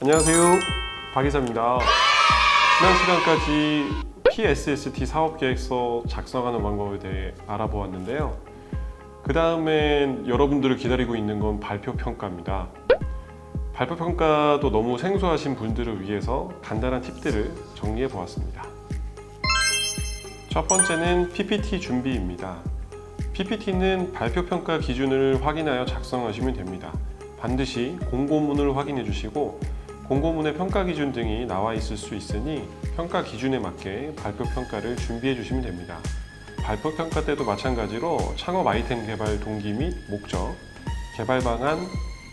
안녕하세요, 박이사입니다. 지난 시간까지 PSST 사업계획서 작성하는 방법에 대해 알아보았는데요. 그 다음엔 여러분들을 기다리고 있는 건 발표평가입니다. 발표평가도 너무 생소하신 분들을 위해서 간단한 팁들을 정리해 보았습니다. 첫 번째는 PPT 준비입니다. PPT는 발표평가 기준을 확인하여 작성하시면 됩니다. 반드시 공고문을 확인해 주시고 공고문의 평가 기준 등이 나와 있을 수 있으니 평가 기준에 맞게 발표평가를 준비해 주시면 됩니다. 발표평가 때도 마찬가지로 창업 아이템 개발 동기 및 목적, 개발 방안,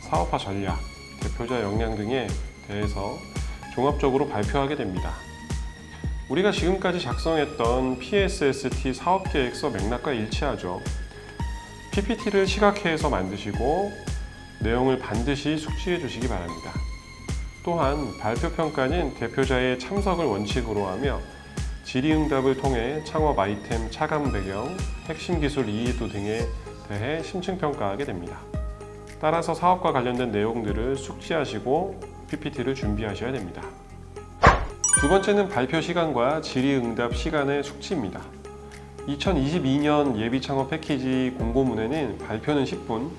사업화 전략, 대표자 역량 등에 대해서 종합적으로 발표하게 됩니다. 우리가 지금까지 작성했던 PSST 사업계획서 맥락과 일치하죠. PPT를 시각화해서 만드시고 내용을 반드시 숙지해 주시기 바랍니다. 또한 발표평가는 대표자의 참석을 원칙으로 하며 질의응답을 통해 창업 아이템 차감 배경, 핵심 기술 이해도 등에 대해 심층평가하게 됩니다. 따라서 사업과 관련된 내용들을 숙지하시고 PPT를 준비하셔야 됩니다. 두 번째는 발표 시간과 질의응답 시간의 숙지입니다. 2022년 예비창업 패키지 공고문에는 발표는 10분,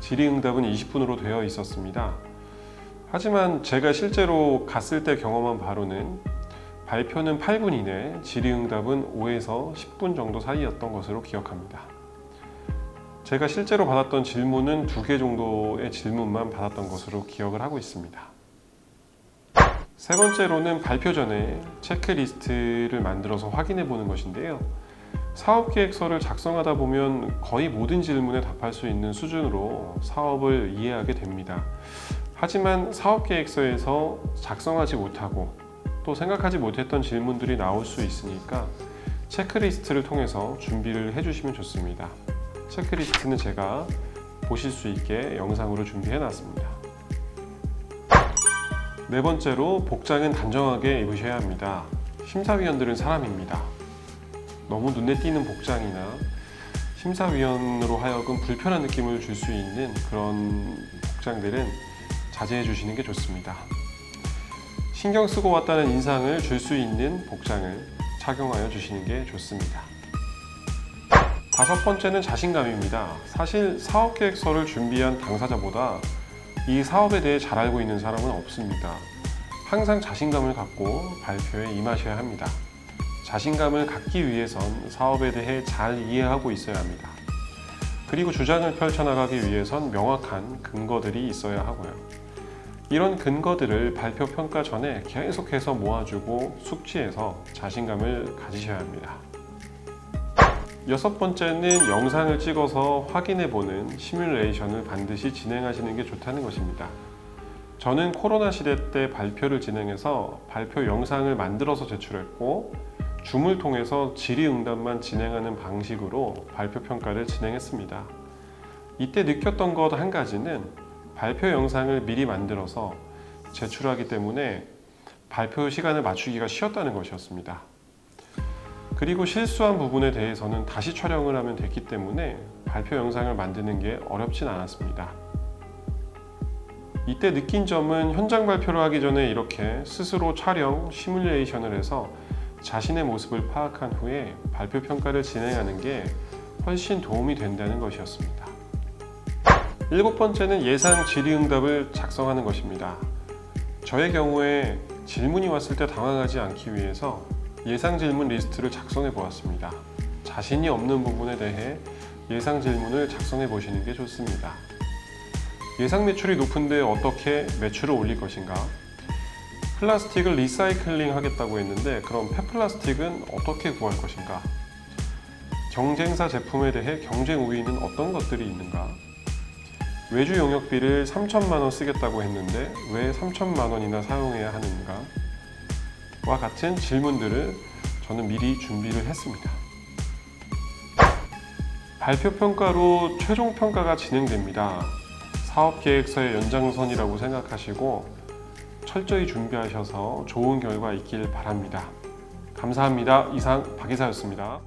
질의응답은 20분으로 되어 있었습니다. 하지만 제가 실제로 갔을 때 경험한 바로는 발표는 8분 이내, 질의응답은 5에서 10분 정도 사이였던 것으로 기억합니다. 제가 실제로 받았던 질문은 2개 정도의 질문만 받았던 것으로 기억을 하고 있습니다. 세 번째로는 발표 전에 체크리스트를 만들어서 확인해 보는 것인데요. 사업계획서를 작성하다 보면 거의 모든 질문에 답할 수 있는 수준으로 사업을 이해하게 됩니다. 하지만 사업계획서에서 작성하지 못하고 또 생각하지 못했던 질문들이 나올 수 있으니까 체크리스트를 통해서 준비를 해주시면 좋습니다. 체크리스트는 제가 보실 수 있게 영상으로 준비해 놨습니다. 네 번째로 복장은 단정하게 입으셔야 합니다. 심사위원들은 사람입니다. 너무 눈에 띄는 복장이나 심사위원으로 하여금 불편한 느낌을 줄 수 있는 그런 복장들은 자제해 주시는 게 좋습니다. 신경 쓰고 왔다는 인상을 줄 수 있는 복장을 착용하여 주시는 게 좋습니다. 다섯 번째는 자신감입니다. 사실 사업계획서를 준비한 당사자보다 이 사업에 대해 잘 알고 있는 사람은 없습니다. 항상 자신감을 갖고 발표에 임하셔야 합니다. 자신감을 갖기 위해선 사업에 대해 잘 이해하고 있어야 합니다. 그리고 주장을 펼쳐나가기 위해선 명확한 근거들이 있어야 하고요. 이런 근거들을 발표 평가 전에 계속해서 모아주고 숙지해서 자신감을 가지셔야 합니다. 여섯 번째는 영상을 찍어서 확인해보는 시뮬레이션을 반드시 진행하시는 게 좋다는 것입니다. 저는 코로나 시대 때 발표를 진행해서 발표 영상을 만들어서 제출했고 줌을 통해서 질의응답만 진행하는 방식으로 발표 평가를 진행했습니다. 이때 느꼈던 것 한 가지는 발표 영상을 미리 만들어서 제출하기 때문에 발표 시간을 맞추기가 쉬웠다는 것이었습니다. 그리고 실수한 부분에 대해서는 다시 촬영을 하면 됐기 때문에 발표 영상을 만드는 게 어렵진 않았습니다. 이때 느낀 점은 현장 발표를 하기 전에 이렇게 스스로 촬영, 시뮬레이션을 해서 자신의 모습을 파악한 후에 발표 평가를 진행하는 게 훨씬 도움이 된다는 것이었습니다. 일곱 번째는 예상 질의응답을 작성하는 것입니다. 저의 경우에 질문이 왔을 때 당황하지 않기 위해서 예상 질문 리스트를 작성해 보았습니다. 자신이 없는 부분에 대해 예상 질문을 작성해 보시는 게 좋습니다. 예상 매출이 높은데 어떻게 매출을 올릴 것인가? 플라스틱을 리사이클링 하겠다고 했는데 그럼 폐플라스틱은 어떻게 구할 것인가? 경쟁사 제품에 대해 경쟁 우위는 어떤 것들이 있는가? 외주 용역비를 3천만 원 쓰겠다고 했는데 왜 3천만 원이나 사용해야 하는가? 와 같은 질문들을 저는 미리 준비를 했습니다. 발표 평가로 최종 평가가 진행됩니다. 사업 계획서의 연장선이라고 생각하시고 철저히 준비하셔서 좋은 결과 있길 바랍니다. 감사합니다. 이상 박이사였습니다.